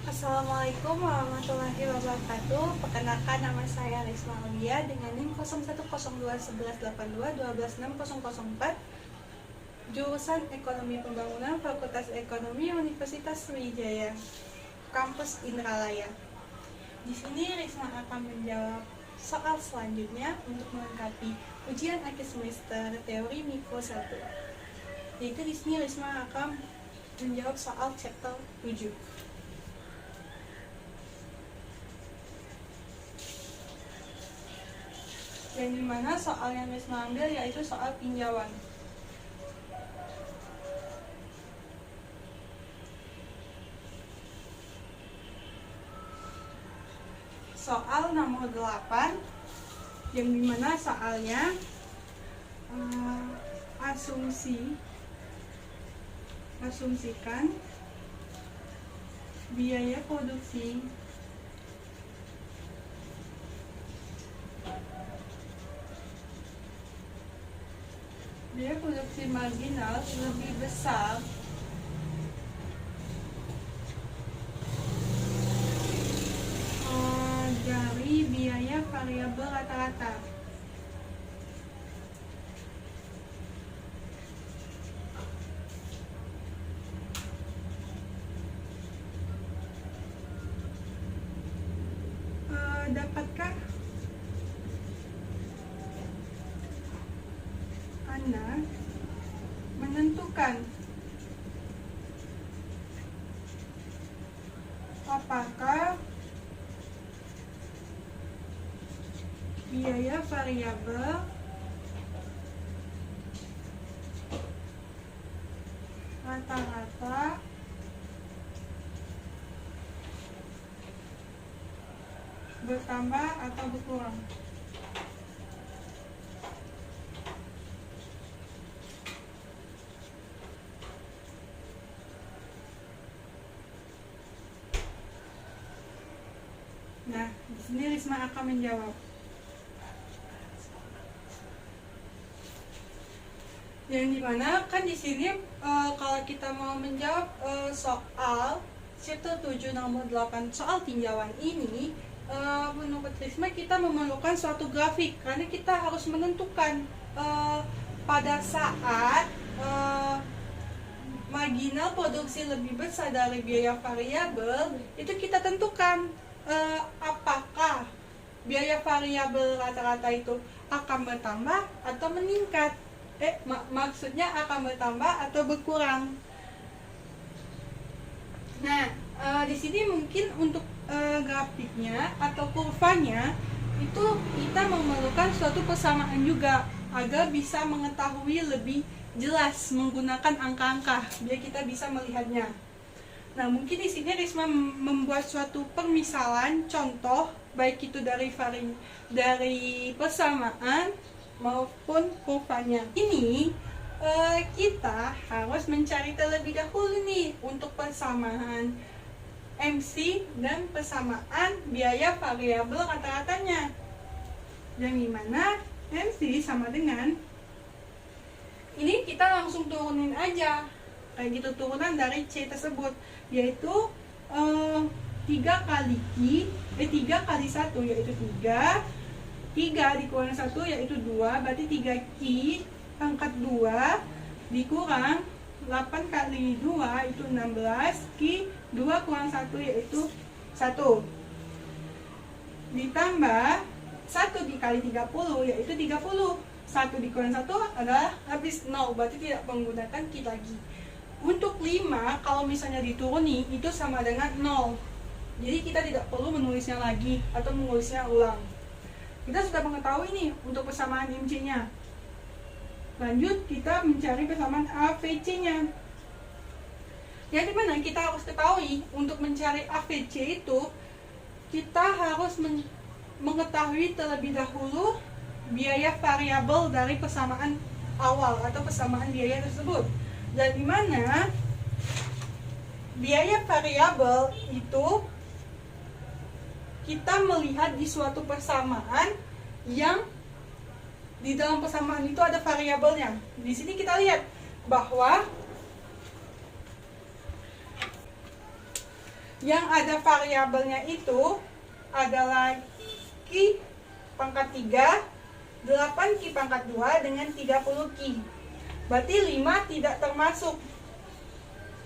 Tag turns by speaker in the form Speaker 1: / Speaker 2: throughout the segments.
Speaker 1: Assalamualaikum warahmatullahi wabarakatuh. Perkenalkan, nama saya Risma Aulia dengan NIM 01021182126004, jurusan Ekonomi Pembangunan, Fakultas Ekonomi, Universitas Sriwijaya, Kampus Indralaya. Di sini Risma akan menjawab soal selanjutnya untuk melengkapi ujian akhir semester teori Mikro 1. Yaitu di sini Risma akan menjawab soal chapter 7. Yang dimana soal yang Risma ambil yaitu soal tinjauan. Soal nomor 8, yang dimana soalnya asumsikan biaya produksi marginal lebih besar dari biaya variabel rata-rata. Dapatkah Anda menentukan apakah biaya variabel rata-rata bertambah atau berkurang? Nah, di sini Risma akan menjawab. Yang dimana kan di sini kalau kita mau menjawab soal chapter 7 nomor 8 soal tinjauan ini, menurut Risma kita memerlukan suatu grafik karena kita harus menentukan pada saat marginal produksi lebih besar dari biaya variabel, itu kita tentukan apakah biaya variabel rata-rata itu akan bertambah atau meningkat. Maksudnya akan bertambah atau berkurang. Nah, di sini mungkin untuk grafiknya atau kurvanya itu kita memerlukan suatu persamaan juga agar bisa mengetahui lebih jelas menggunakan angka-angka biar kita bisa melihatnya. Nah, mungkin di sini Risma membuat suatu permisalan contoh baik itu dari persamaan maupun kurvanya. Ini kita harus mencari terlebih dahulu nih untuk persamaan MC dan persamaan biaya variabel rata-ratanya. Yang dimana MC sama dengan ini kita langsung turunin aja kayak gitu, turunan dari C tersebut, yaitu 3 kali 1 yaitu 3 dikurang 1 yaitu 2, berarti 3Q pangkat 2 dikurang 8 kali 2 itu 16, Q 2 kurang 1 yaitu 1, ditambah 1 dikali 30 yaitu 30. 1 dikurang 1 adalah habis 0, berarti tidak menggunakan Q lagi. Untuk 5 kalau misalnya dituruni itu sama dengan 0, jadi kita tidak perlu menulisnya lagi atau menulisnya ulang. Kita sudah mengetahui nih untuk persamaan MC-nya. Lanjut kita mencari persamaan AVC-nya. Yang dimana kita harus ketahui untuk mencari AVC itu kita harus mengetahui terlebih dahulu biaya variabel dari persamaan awal atau persamaan biaya tersebut. Dan dimana biaya variabel itu kita melihat di suatu persamaan yang di dalam persamaan itu ada variabelnya. Di sini kita lihat bahwa yang ada variabelnya itu adalah Q pangkat 3, 8 Q pangkat 2 dengan 30 Q. Berarti 5 tidak termasuk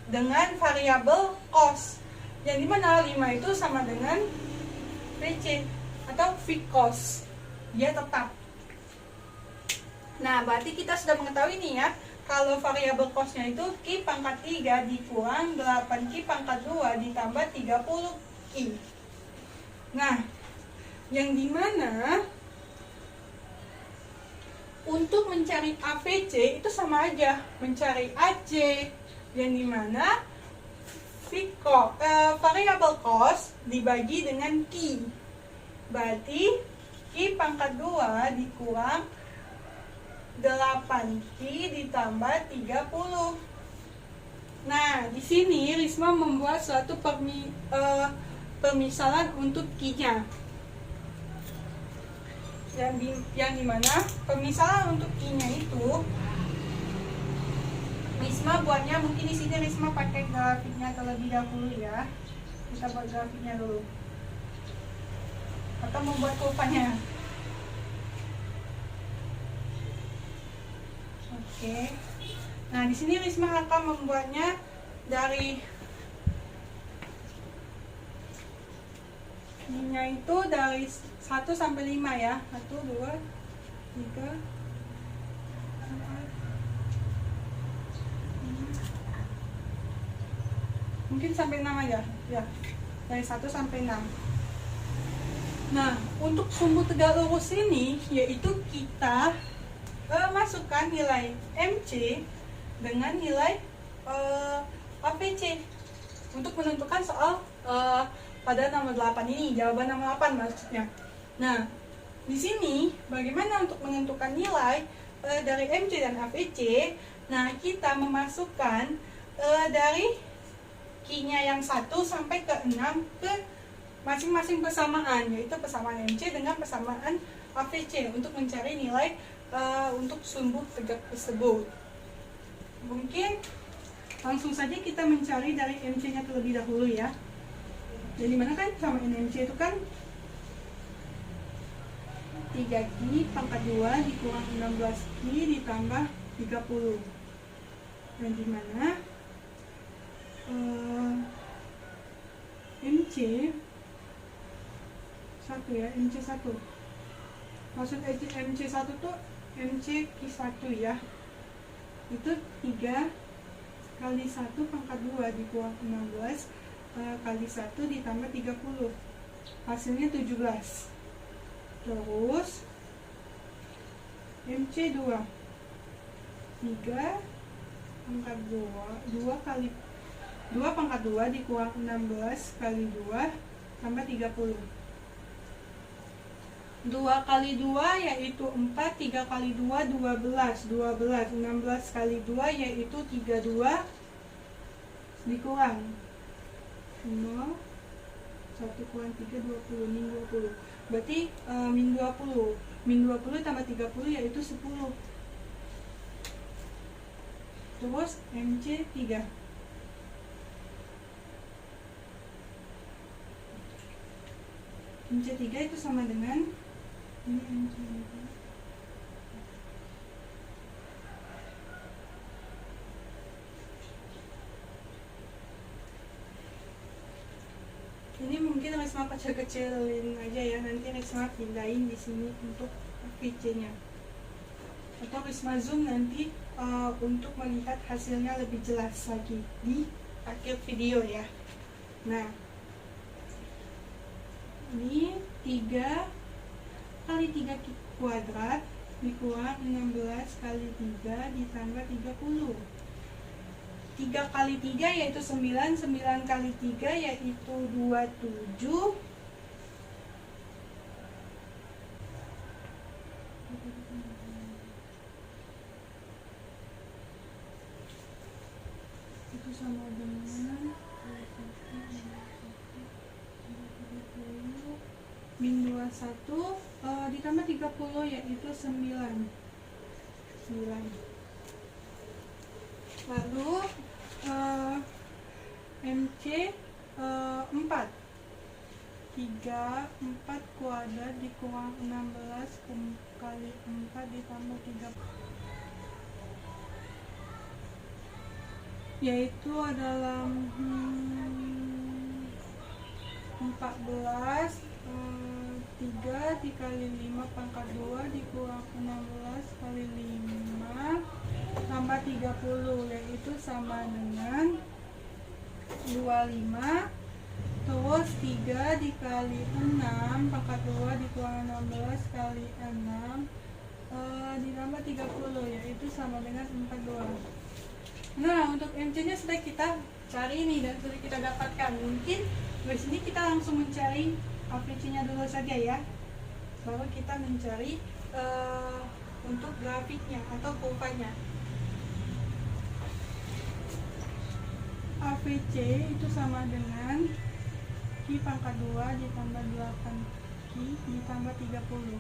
Speaker 1: dengan variabel cost. Yang dimana 5 itu sama dengan VC atau fixed cost. Dia tetap. Nah, berarti kita sudah mengetahui nih ya, kalau variabel cost-nya itu Q pangkat 3 dikurang 8 Q pangkat 2 ditambah 30 Q. Nah, yang dimana untuk mencari AVC itu sama aja mencari AC, yang dimana variabel cost dibagi dengan Q. Berarti Q pangkat 2 dikurang 8Q ditambah 30. Nah, di sini Risma membuat suatu permisalan untuk Q-nya. Yang dimana permisalan untuk Q-nya itu Risma buatnya, mungkin di sini Risma pakai grafiknya terlebih dahulu ya. Kita buat grafiknya dulu. Atau membuat kurvanya. Oke. Nah, di sini Risma akan membuatnya dari ininya itu dari 1 sampai 5 ya. 1, 2, 3, 4, 5. Mungkin sampai 6 aja. Ya. Dari 1 sampai 6. Nah, untuk sumbu tegak lurus ini yaitu kita masukkan nilai MC dengan nilai AVC untuk menentukan soal pada nomor 8 ini, jawaban nomor 8 maksudnya. Nah, di sini bagaimana untuk menentukan nilai dari MC dan AVC? Nah, kita memasukkan dari Q-nya yang 1 sampai ke 6 ke masing-masing persamaan, yaitu persamaan MC dengan persamaan AVC untuk mencari nilai untuk sumbu tegak tersebut. Mungkin langsung saja kita mencari dari MC-nya terlebih dahulu ya. Jadi mana kan sama MC itu kan 3Q pangkat 2 dikurang 16Q ditambah 30. Dan dimana MC 1 ya, MC 1. Maksud MC 1 tuh MC Q1 ya. Itu 3 kali 1 pangkat 2 dikurang 16 kali 1 ditambah 30. Hasilnya 17. Terus MC 2 3 pangkat 2 kali 2 pangkat 2 dikurang 16 kali 2 tambah 30. 2 kali 2 yaitu 4, 3 kali 2 12, 16 kali 2 yaitu 32 dikurang 0, 1 kurang 3, 20, min 20. Berarti min 20. Min 20 tambah 30 yaitu 10. Terus MC 3. MC 3 itu sama dengan ini MC 3. Ini mungkin Risma kecil-kecilin aja ya, nanti Risma pindahin di sini untuk VC-nya. Atau Risma zoom nanti untuk melihat hasilnya lebih jelas lagi di akhir video ya. Nah, ini 3 kali 3 kuadrat dikurang 16 kali 3 ditambah 30. 3 kali 3 yaitu 9, 9 kali 3 yaitu 27. Itu sama dengan min 21 ditambah 30 yaitu 9. Lalu MC 4. 4 kuadrat dikurang 16 kali 4 ditambah 3, yaitu adalah 14. 3 dikali 5 pangkat 2 dikurang 16 kali 5 tambah 30, yaitu sama dengan 25. Terus 3 dikali 6 pangkat 2 dikurang 16 kali 6 ditambah 30, yaitu sama dengan 42. Nah, untuk MC nya sudah kita cari nih dan sudah kita dapatkan. Mungkin di sini kita langsung mencari AVC nya dulu saja ya, baru kita mencari untuk grafiknya atau kurvanya. AVC itu sama dengan Q pangkat 2 ditambah 8Q ditambah 30.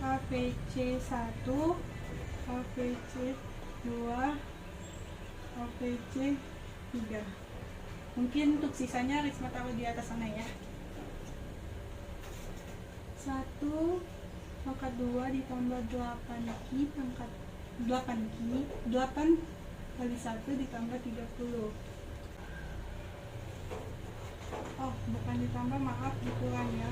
Speaker 1: AVC 1, AVC 2, AVC 3. Mungkin untuk sisanya Risma taruh di atas sana ya. 1 pangkat 2 ditambah 8Q pangkat 8Q, 8 kali 1 ditambah 30. Oh, bukan ditambah, maaf, dikurang ya.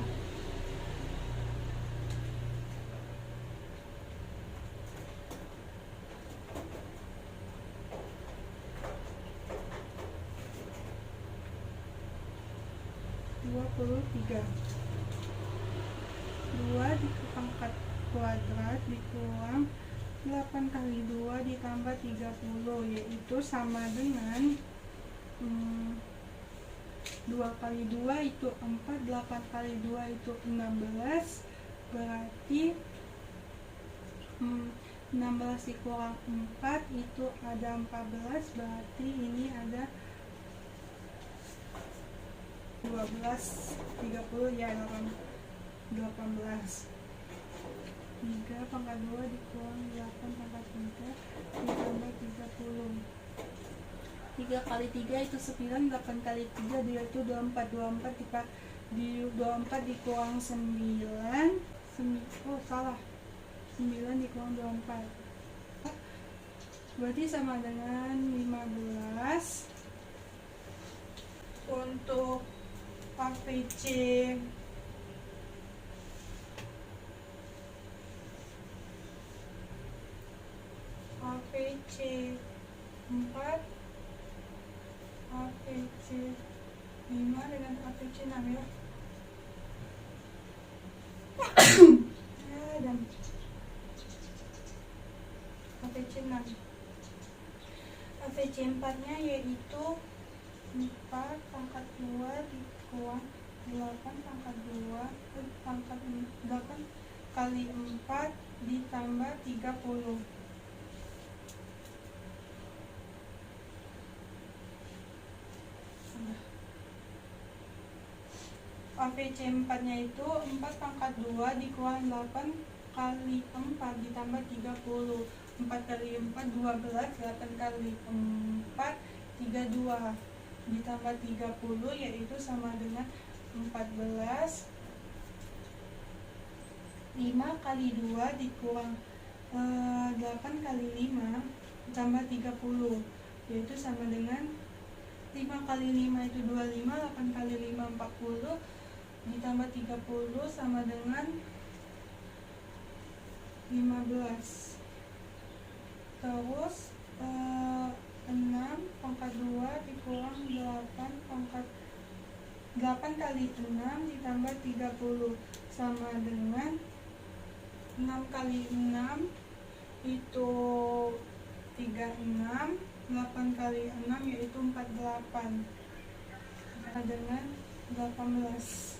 Speaker 1: Tiga 2 di pangkat kuadrat dikurang 8 kali 2 ditambah 30, yaitu sama dengan 2 kali 2 itu 4, 8 kali 2 itu 16, berarti 16 dikurang 4 itu ada 14, berarti ini ada 12, 30 ya, 18. 3 pangkat 2 dikurang 8 pangkat 3 ditambah 30. 3 kali 3 itu 9, 8 kali 3 dia itu 24. 24 dikurang 9, oh salah, 9 dikurang 24, berarti sama dengan 15. Untuk AVC AVC 4, AVC 5 dengan AVC 6 ya. Dan AVC 6. AVC 4 nya yaitu 4 pangkat 2 dikurang 8 pangkat 2 pangkat 8 kali 4 ditambah 30. AVC 4 nya itu 4 pangkat 2 dikurang 8 kali 4 ditambah 30. 4 kali 4 12, 8 kali 4 32 ditambah 30, yaitu sama dengan 14. 5 kali 2 dikurang 8 kali 5 ditambah 30, yaitu sama dengan 5 kali 5 itu 25, 8 kali 5 40 ditambah 30 sama dengan 15. Terus 6 pangkat 2 dikurang 8 pangkat 8 kali 6 ditambah 30 sama dengan 6 kali 6 itu 36, 8 kali 6 yaitu 48 sama dengan 18.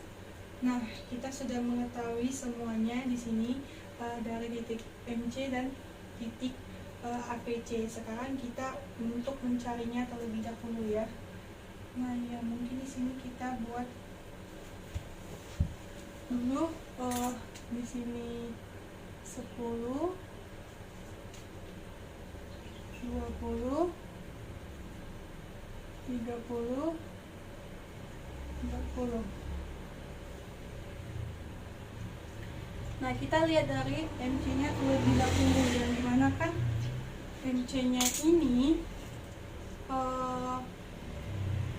Speaker 1: Nah, kita sudah mengetahui semuanya di sini dari titik MC dan titik AVC. Sekarang kita untuk mencarinya terlebih dahulu ya. Nah, ya mungkin di sini kita buat dulu di sini 10, 20, 30, 40. Nah, kita lihat dari MC-nya terlebih dahulu, yang dimana kan MC-nya ini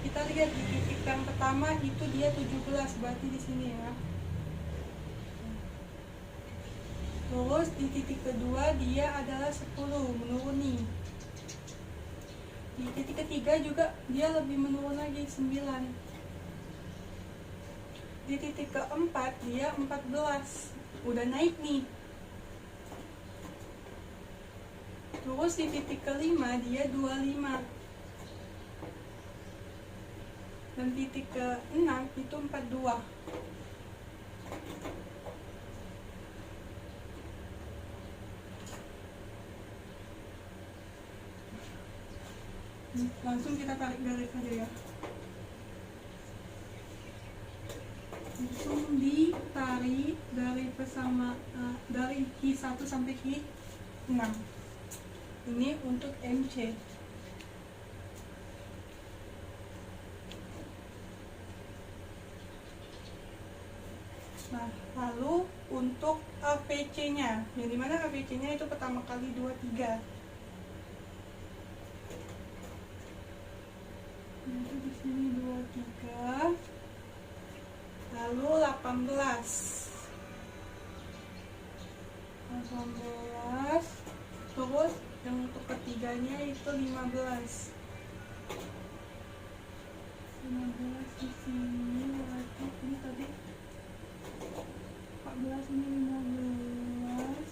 Speaker 1: kita lihat di titik yang pertama itu dia 17, berarti di sini ya. Terus di titik kedua dia adalah 10, menurun nih. Di titik ketiga juga dia lebih menurun lagi, 9. Di titik keempat dia 14, udah naik nih. Terus di titik kelima dia 25. Dan titik ke-6 itu 42. Langsung kita tarik garis aja ya. Langsung ditarik dari dari Q1 sampai Q6. Ini untuk MC. Nah, lalu untuk AVC-nya, yang dimana AVC-nya itu pertama kali 23. Itu di sini 23. Lalu 18. Terus yang untuk ketiganya itu 15. 15 di sini berarti ini tadi 14, ini 15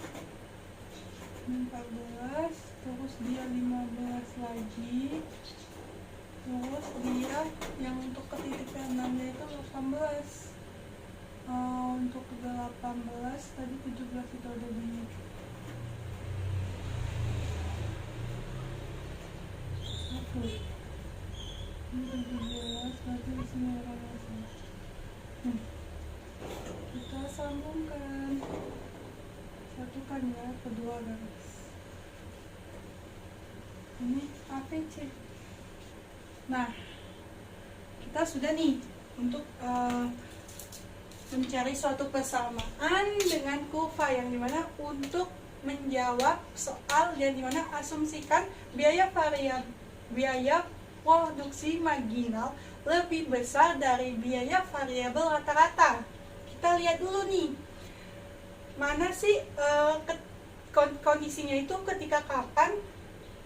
Speaker 1: dan 14, terus dia 15 lagi, terus dia yang untuk ke titik ke-6 itu 18. Untuk ke 18 tadi 17 itu ada di satu. Ini 17 berarti di sini orang masih. Kita sambungkan, satukan ya kedua garis. Ini AVC. Nah, kita sudah nih untuk mencari suatu persamaan dengan kurva, yang dimana untuk menjawab soal yang dimana asumsikan biaya produksi marginal lebih besar dari biaya variabel rata-rata. Kita lihat dulu nih, mana sih kondisinya itu ketika kapan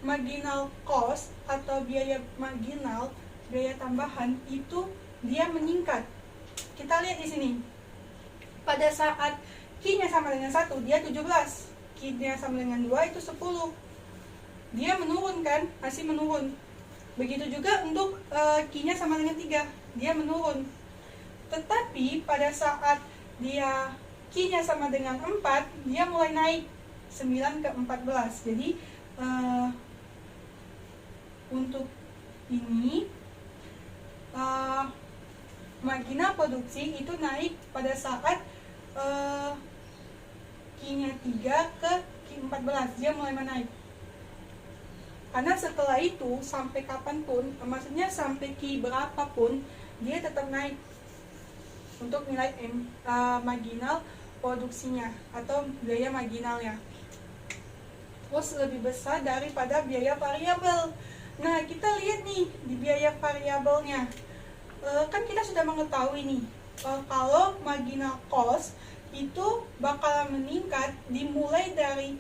Speaker 1: marginal cost atau biaya marginal, biaya tambahan itu dia meningkat. Kita lihat di sini. Pada saat Q-nya sama dengan 1, dia 17. Q-nya sama dengan 2 itu 10. Dia menurun kan? Masih menurun. Begitu juga untuk Q-nya sama dengan 3, dia menurun. Tetapi pada saat dia Q-nya sama dengan 4, dia mulai naik 9 ke 14. Jadi untuk ini marginal produksi itu naik pada saat Q-nya 3 ke Q14, dia mulai menaik. Karena setelah itu sampai kapanpun, maksudnya sampai Q berapapun, dia tetap naik untuk nilai marginal produksinya atau biaya marginalnya. Terus lebih besar daripada biaya variabel. Nah, kita lihat nih di biaya variabelnya. Kan kita sudah mengetahui nih, kalau marginal cost itu bakal meningkat dimulai dari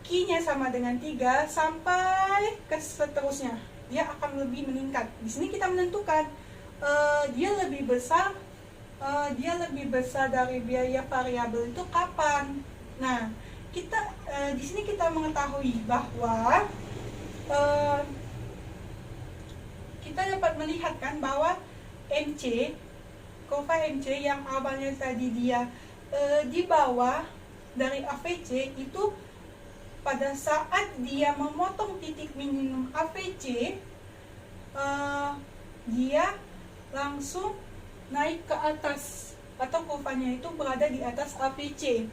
Speaker 1: Q-nya sama dengan 3 sampai ke seterusnya. Dia akan lebih meningkat. Di sini kita menentukan dia lebih besar dari biaya variabel itu kapan. Nah, kita di sini kita mengetahui bahwa kita dapat melihat kan bahwa MC, kurva MC yang awalnya tadi dia di bawah dari AVC itu, pada saat dia memotong titik minimum AVC, dia langsung naik ke atas, atau kurvanya itu berada di atas AVC.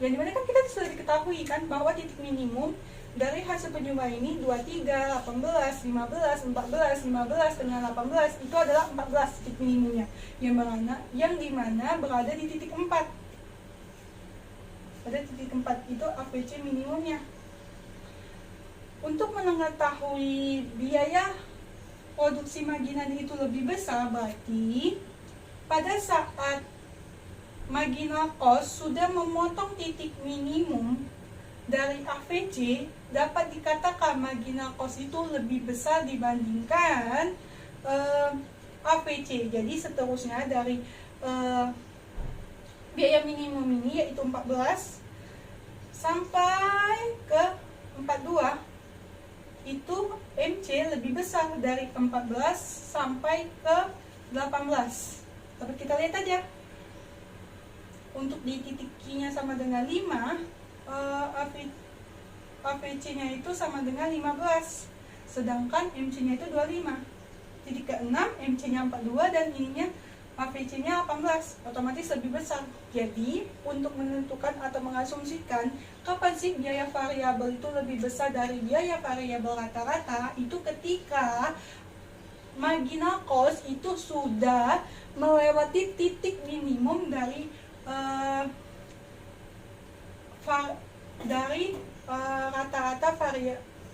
Speaker 1: Yang dimana kan kita sudah diketahui kan bahwa titik minimum dari hasil penyumbang ini 23, 18, 15, 14, 15 dengan 18 itu adalah 14 titik minimumnya, yang dimana berada di titik 4. Pada titik 4 itu AVC minimumnya. Untuk mengetahui biaya produksi marginal itu lebih besar, berarti pada saat marginal cost sudah memotong titik minimum dari AVC, dapat dikatakan marginal cost itu lebih besar dibandingkan AVC. Jadi seterusnya dari biaya minimum ini yaitu 14 sampai ke 42 itu MC lebih besar dari 14 sampai ke 18. Tapi kita lihat aja. Untuk di titik Q-nya sama dengan 5, AVC-nya itu sama dengan 15. Sedangkan MC-nya itu 25. Titik ke-6, MC-nya 42 dan ininya AVC-nya 18, otomatis lebih besar. Jadi, untuk menentukan atau mengasumsikan kapan sih biaya variabel itu lebih besar dari biaya variabel rata-rata, itu ketika marginal cost itu sudah melewati titik minimum dari rata-rata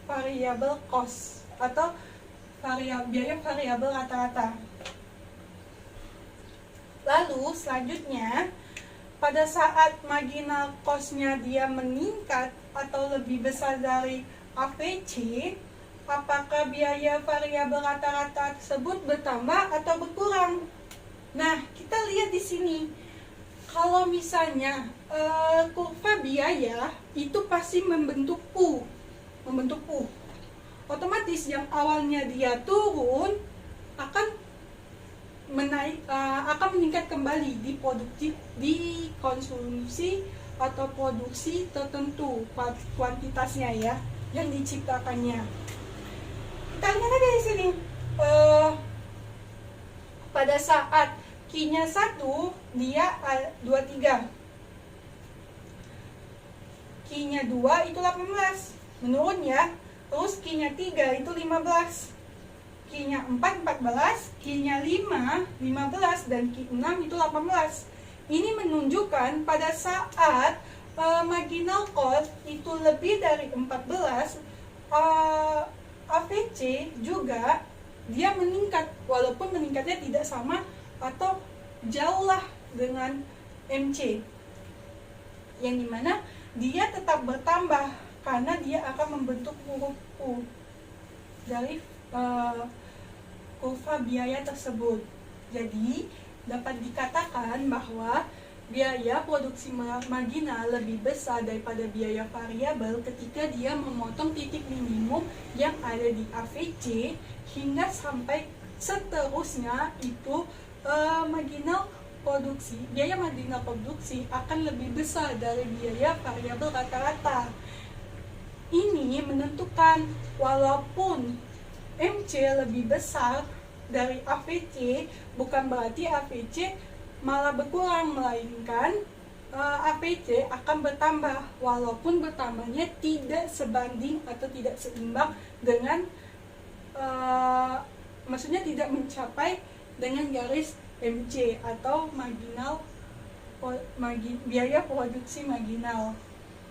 Speaker 1: variabel cost atau biaya variabel rata-rata. Lalu selanjutnya, pada saat marginal cost-nya dia meningkat atau lebih besar dari AVC, apakah biaya variabel rata-rata tersebut bertambah atau berkurang? Nah, kita lihat di sini. Kalau misalnya kurva biaya itu pasti membentuk U. Otomatis yang awalnya dia turun akan meningkat kembali di konsumsi atau produksi tertentu kuantitasnya ya yang diciptakannya. Kita lihat aja di sini. Pada saat Q-nya 1 dia 23, Q-nya 2 itu 18 menurun ya. Terus Q-nya 3 itu 15, Q-nya 4, 14, Q-nya 5, 15, dan Q6 itu 18. Ini menunjukkan pada saat marginal cost itu lebih dari 14, AVC juga dia meningkat, walaupun meningkatnya tidak sama atau jauh lah dengan MC, yang dimana dia tetap bertambah karena dia akan membentuk huruf U dari kurva biaya tersebut. Jadi dapat dikatakan bahwa biaya produksi marginal lebih besar daripada biaya variabel ketika dia memotong titik minimum yang ada di AVC hingga sampai seterusnya itu biaya marginal produksi akan lebih besar dari biaya variabel rata-rata. Ini menentukan walaupun MC lebih besar dari AVC, bukan berarti AVC malah berkurang, melainkan AVC akan bertambah, walaupun bertambahnya tidak sebanding atau tidak seimbang dengan maksudnya tidak mencapai dengan garis MC atau biaya produksi marginal.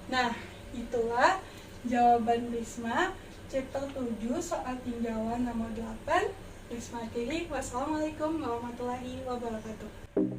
Speaker 1: Nah, itulah jawaban Risma chapter 7 soal tinjauan nomor 8. Risma Kiri. Wassalamualaikum warahmatullahi wabarakatuh.